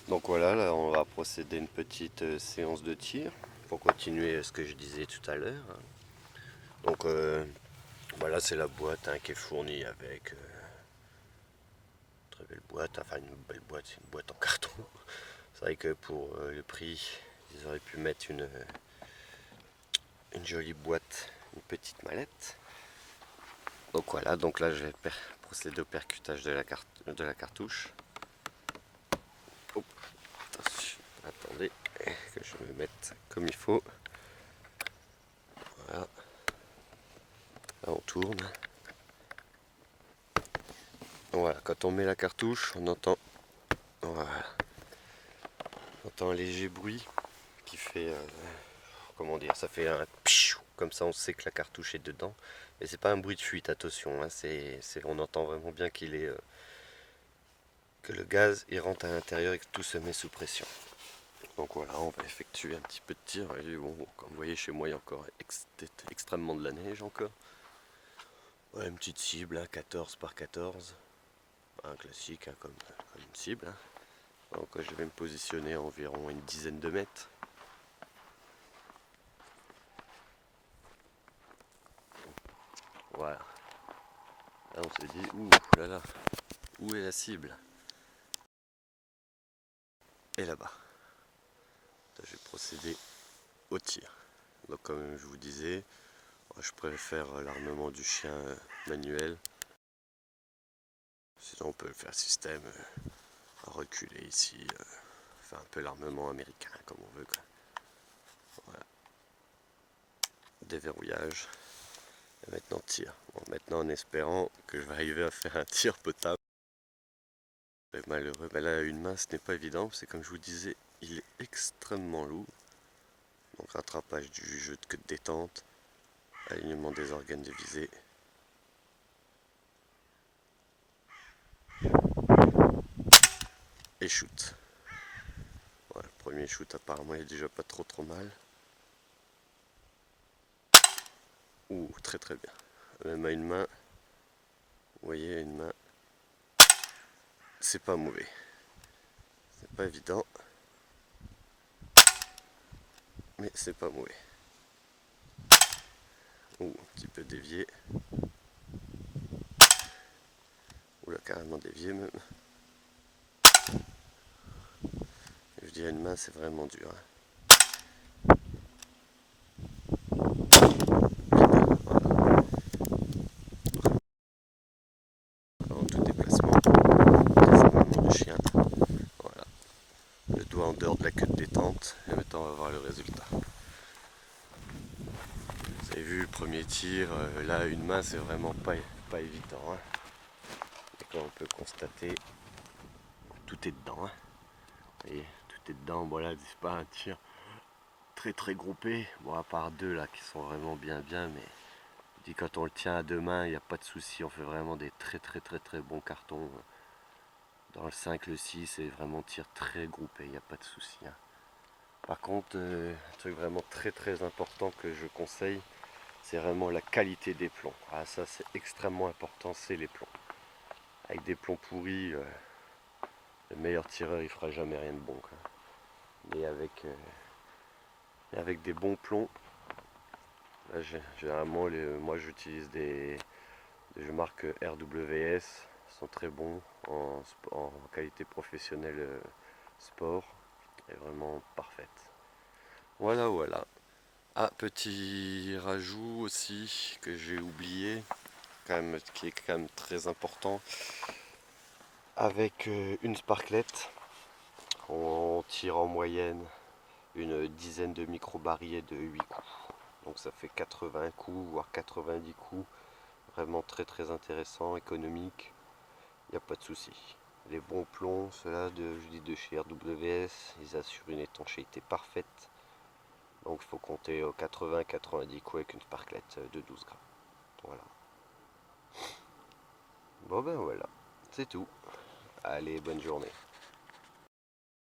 Donc voilà, là on va procéder à une petite séance de tir pour continuer ce que je disais tout à l'heure. Donc voilà, c'est la boîte qui est fournie avec une très belle boîte, enfin une belle boîte, c'est une boîte en carton. C'est vrai que pour le prix, ils auraient pu mettre une jolie boîte, une petite mallette. Donc voilà, donc là je vais procéder au percutage de la cartouche. Oh, attention, attendez que je me mette comme il faut. Voilà, là on tourne. Voilà, quand on met la cartouche, on entend, voilà, on entend un léger bruit qui fait, comment dire, ça fait un pfiou, comme ça on sait que la cartouche est dedans. Et c'est pas un bruit de fuite, attention, hein, on entend vraiment bien que le gaz il rentre à l'intérieur et que tout se met sous pression. Donc voilà, on va effectuer un petit peu de tir. Et bon, comme vous voyez, chez moi il y a encore extrêmement de la neige encore. Voilà, une petite cible, 14 par 14, un classique comme une cible. Donc je vais me positionner à environ une dizaine de mètres. Voilà. Là on se dit, ouh là là, où est la cible? Et là-bas. Je vais procéder au tir. Donc comme je vous disais, je préfère l'armement du chien manuel. Sinon on peut faire système à reculer ici, faire un peu l'armement américain comme on veut. Voilà. Déverrouillage. Et maintenant tir. Bon, maintenant en espérant que je vais arriver à faire un tir potable. Mais malheureux, ben là une main ce n'est pas évident, c'est comme je vous disais, il est extrêmement lourd. Donc rattrapage du jeu de queue de détente, alignement des organes de visée. Et shoot. Voilà, le premier shoot apparemment il est déjà pas trop mal. Ouh, très très bien. Même à une main, vous voyez, une main, c'est pas mauvais. C'est pas évident, mais c'est pas mauvais. Ouh, un petit peu dévié. Oula, carrément dévié même. Je dirais une main, c'est vraiment dur. En tout déplacement, c'est vraiment le chien. Voilà. Le doigt en dehors de la queue de détente. Et maintenant, on va voir le résultat. Vous avez vu le premier tir, là, une main, c'est vraiment pas évident. Hein. Donc là, on peut constater tout est dedans. Hein. Et tout est dedans. Voilà, c'est pas un tir très groupé. Bon, à part deux là qui sont vraiment bien, mais je dis quand on le tient à deux mains, il n'y a pas de souci. On fait vraiment des très bons cartons. Dans le 5, le 6, c'est vraiment tir très groupé, il n'y a pas de souci. Hein. Par contre, un truc vraiment très important que je conseille, c'est vraiment la qualité des plombs. Ah, ça c'est extrêmement important, c'est les plombs. Avec des plombs pourris, le meilleur tireur il fera jamais rien de bon. Quoi. Mais avec des bons plombs, là, généralement moi j'utilise je marque RWS, ils sont très bons en qualité professionnelle sport, est vraiment parfaite. Voilà. Ah, petit rajout aussi que j'ai oublié, qui est quand même très important. Avec une sparklette, on tire en moyenne une dizaine de micro-barilles de 8 coups. Donc ça fait 80 coups, voire 90 coups. Vraiment très intéressant, économique. Il n'y a pas de souci. Les bons plombs, ceux-là de chez RWS, ils assurent une étanchéité parfaite. Donc il faut compter 80-90 coups avec une sparklette de 12 grammes. Voilà. Bon ben voilà, c'est tout. Allez, bonne journée.